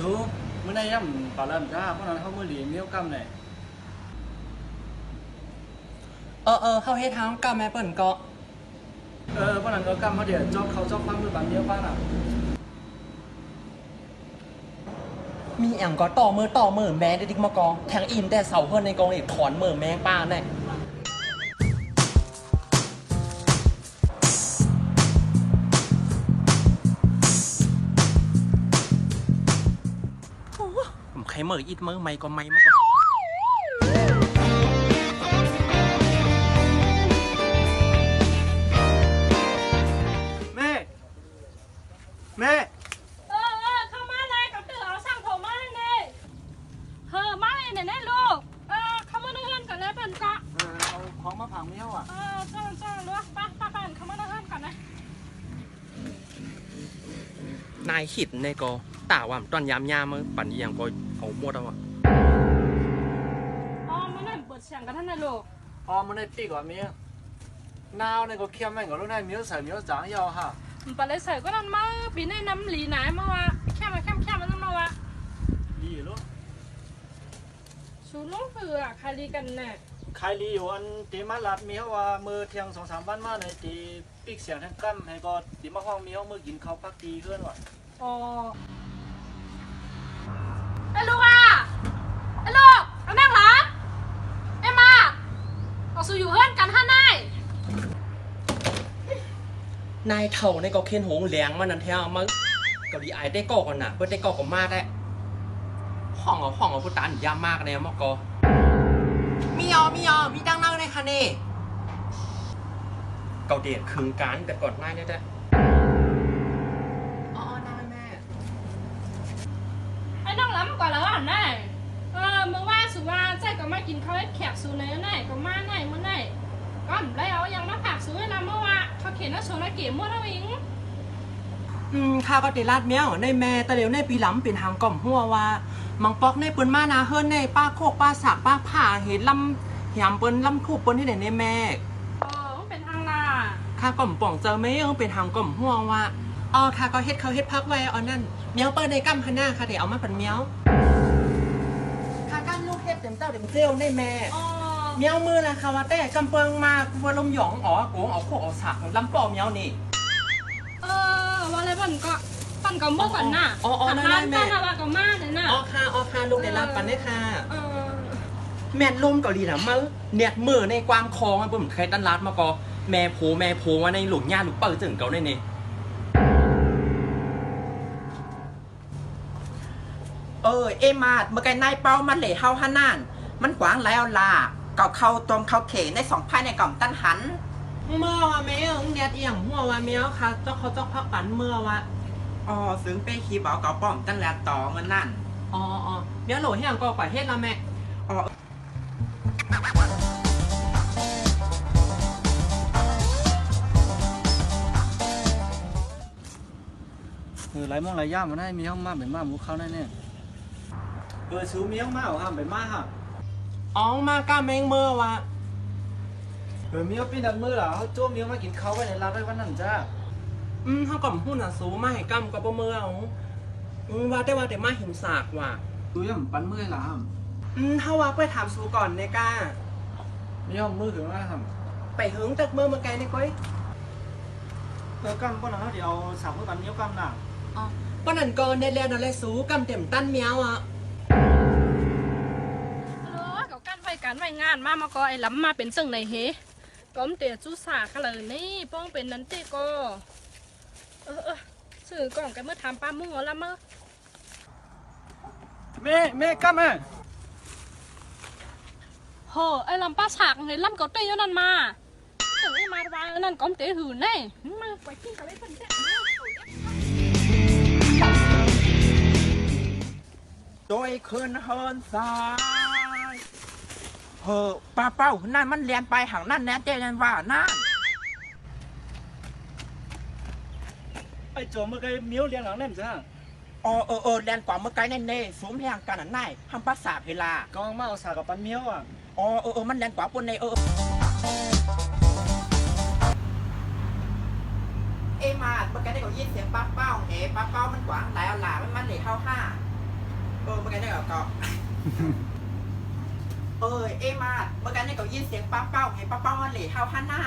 สูเมื่อไหร่ย่ำปลาเริ่มจ้าเพราะนั้นเขามือหลีเมี้ยวกำเนี่ยเขาให้ทางกำแม่เปิ่นก็เพราะนั้นก็กำเขาเดี๋ยวจอกเขาจอกฟังมือบางเมี้ยวป้าน่ะมีแองก็ต่อมือแม่ได้ดิกมากองแทงอิมแต่เสาเพิ่นในกองนี่ถอนมือแมงป้าแน่ผมใครมืออิดมือไม่ก็ไม่มากกแม่เข้ามาเลยกับตื่นเอาสั่งผมมาเลยมาเลยเนี่ยลูกเข้ามาเนื่อนกันแล้วเป็นกะเอาของมาผังเมี้ยวอ่ะจ้าลูกป้าเป็นเข้ามาเนื่อนกันนะนายขิดในก็ต่าว่าตอนยามมือปั่นอย่างก็เอาหมดแล้วอ่ะมันได้เปิดเสียงกันท่านนะลูกมันได้ปีกว่าเมี้ยนาวในก็เคี่ยวแม่งก็รู้ได้เมี้ยวใส่เมี้ยวจางยาวฮะมันไปเลยใส่ก็นั่นมาปีนี้น้ำหลีไหนมาวะแค่มันนั่นมาวะดีลูกสูงลงเสือใครดีกันเนี่ยใครดีอยู่อันตีมาลัดเมี้ยวว่ามือเที่ยง2-3 วันมาในตีปีกเสียงทั้งกั้มให้ก็ตีมาห้องเมี้ยวมือกินข้าวพักตีเพื่อนว่ะไอ้ลูกเอานั่งหรอไอ้มาเอาสูอยู่เพื่อนกันท่านนายนายเถ่าในก็เคนหงแหลงมันนั่นแท้มั้งเกาหลีไอได้ก่อกันน่ะเพื่อได้ก่อกันมากได้ห้องเอาผู้ตานยามมากเนี่ยมอกอมีดังนั่งในคะเน่เกาเดชคึงการแต่ก่อนหน้านี้ได้นั่งแม่ไอ้น้องล้ำกว่าแล้วอ่ะนายเมื่อว่าสุว่าใจก็มากินข้าวแขกสูไหนนายก็มาไหนเมื่อไหร่ก็ได้เอายังมาผักสูให้เราเมื่อว่าเขาเขียนว่าโซนเก๋มั่วเท่าอิงข้าก็ติลาดเมียวในแม่ตะเหลียวในปีหล้ำเป็นทางก่อมหัวว่ามังปอกในปืนมานาเฮิรนในป้าโคกป้าสักป้าผ่าเห็นลำหยามปืนลำคูปืนที่ไหนในแม่เป็นทางล่ะข้าก่อมป่องเจอไม่เป็นทางก่อมหัวว่าข้าก็เฮ็ดเขาเฮ็ดพักไว้นั่นเมียวเปิดในกั้มพน้าค่ะเดี๋ยวเอามาเป็นเมียวข้ากั้มลูกเฮ็ดเต็มเต้าเต็มเตี้ยวในแม่เมียวมือละค่ะว่าแต่กำเปิงมาวัวลมหยองโกงเอาโคกเอาสักลำปอเมียวนี่ว่าอะไรปั่นก็เมื่อก่อนน่ะนั่นแม่ว่าก็มาเลยน่ะค่ะลูกเดี๋ยวรับปั่นได้ค่ะแม่ลมเกาหลีน่ะมือเน็ตมือในความคลองผมเคยตันรัดมาก็แม่โผว่าในหลุมหญ้าหลุมเปิดจึงเกาในนี่เอมาดเมื่อไงนายเป้ามันเหล่เฮาฮานั่นมันกว้างแล้วล่ะเก่าเข้าตรงเข้าเขใน2 ภายในกล่อมตั้นหันเมื่อว่าแม่เน็ตเอียงหัวว่าแม่ค่ะเจ้าเขาเจ้าพักปั่นเมื่อว่าซึ่งเป้คีบอกเก่าป้อมตั้งแล้วต่อเงินนั่นเดี๋ยวโหลให้ยังก็กว่าเฮ็ดละแม่ไรมองไรย่ามันได้มีห้องมาเป็นมาหมูเขาแน่เนี่ยซื้อมีห้องมาห้ามเป็นมาฮะมาก้าแมงเมื่อวะมีห้องปีนัดมือเหรอเขาจ้วมีห้องมากินเขาไว้ในร้านได้วันนั้นจ้าเขาก่อมหุ้นสูมาให้กั้มกับเมื่อว่าแต่มาหิมสากว่ะดูยังปั้นมือเหรอถ้าว่าไปถามสูก่อนในก้ามีห้องมือถึงว่าทำไปหึงจากเมื่อไกลในก้อยกั้มป้อนเขาเดี๋ยวสาวมือปั้นเมี้ยวกั้มหนักป้อนนั่นก่อนในแลนอะไรสูกั้มเต็มตั้นเมียวเขากั้นไว้กันไว้งานมาก็ไอ้ล้ำมาเป็นซึ่งในเฮก้มเตี๋ยจุสาขเลยนี่ป้องเป็นนั้นเตก็สื่อก่อนกันเมื่อทำปลามุ่งแล้วเมื่อแม่กั้มไอ้ลำป้าฉากเลยลำเกาเตี้ยนั่นมาถึงไอ้มาวางนั่นก้มเตี๋ยหื่นแน่มาไปกินกับไอ้คนแก่โดยคืนเฮินสายป้าเป้านั่นมันเรียนไปห่างนั่นแน่เจนันว่านั่นไอ้โจมเมื่อไงเมี้ยวเลี้ยงหลังเล่มจ้าเรียนกว่าเมื่อไงเน่สูงแห่งกันนั่นทำภาษาเพลากองมาเอาสากับปันเมี้ยวมันเรียนกว่าปนในมาเมื่อไงได้ก็ยินเสียงป้าเป้าป้าเป้ามันกว้างแล้วล่ะมันเหล่เท่า5 ก็เอ็มมาเมื่อกี้เนี่ยก็ยินเสียงป้าเป้าให้ป้าเป้าเหล่เฮาฮันน่า